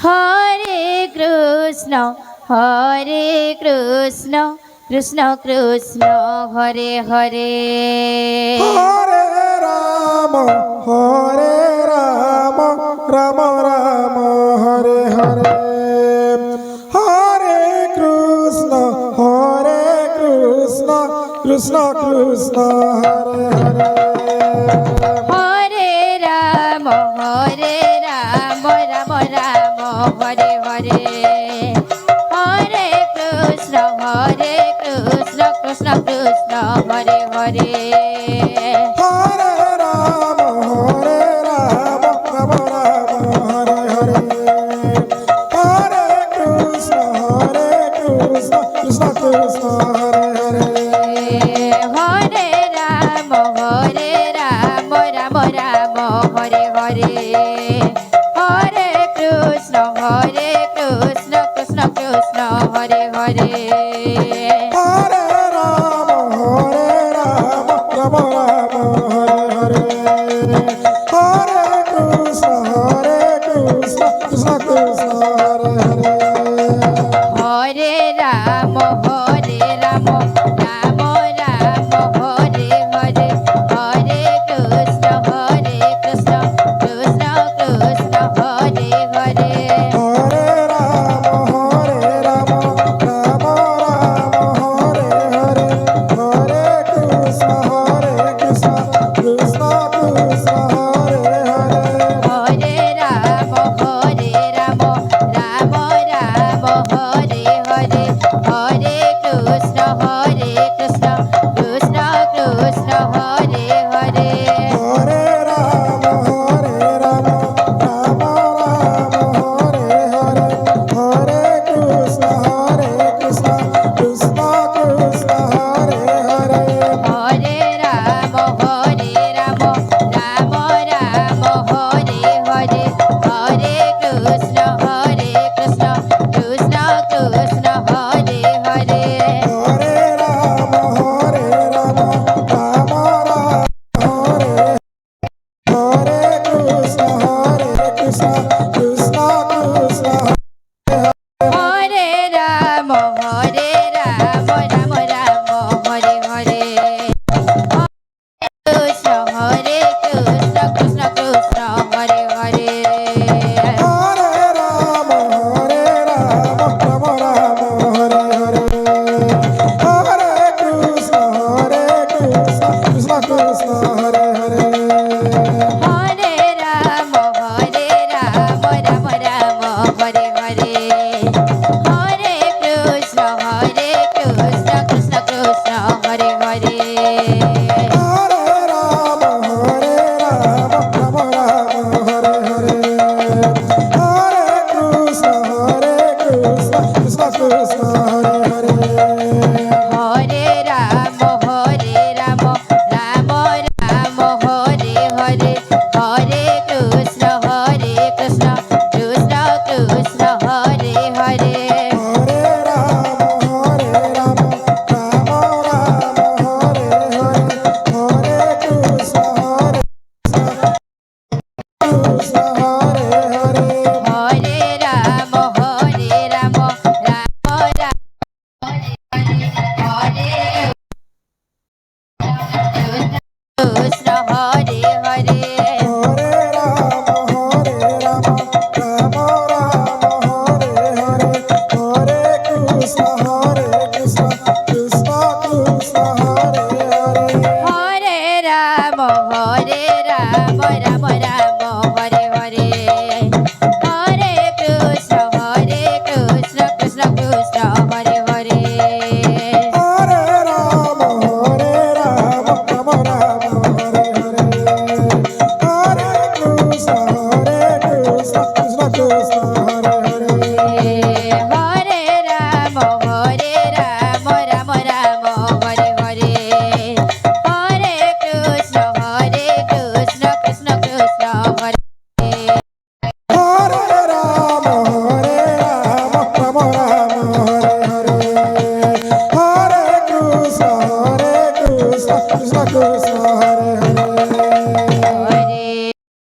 Hare Krishna Krishna Krishna Hare Hare Hare Ram Ram Ram Hare Hare Hare Krishna Krishna Krishna Hare Hare Hare Ram Ram Ram Hare Hare Hare Krishna Krishna Krishna Hare Hare Hare Ram Ram Ram Hare Hare Hare Krishna Krishna Krishna Hare Hare Hare Ram Ram Ram Hare Hare Hare Krishna Krishna Krishna Hare Hare Hare Ram Ram Ram Hare Hare Hare Krishna Krishna Krishna Hare Hare Hare Ram Ram Ram Hare Hare Hare Krishna Krishna Krishna Hare Hare Hare Ram Ram Ram Hare Hare Hare Krishna Krishna Krishna Hare Hare Hare Ram Ram Ram Hare Hare Hare Krishna Krishna Krishna Hare Hare Hare Ram Ram Ram Hare Hare Hare Krishna Krishna Krishna Hare Hare Hare Ram Ram Ram Hare Hare Hare Krishna Krishna Krishna Hare Hare Hare Ram Ram Ram Hare Hare Krishna Krishna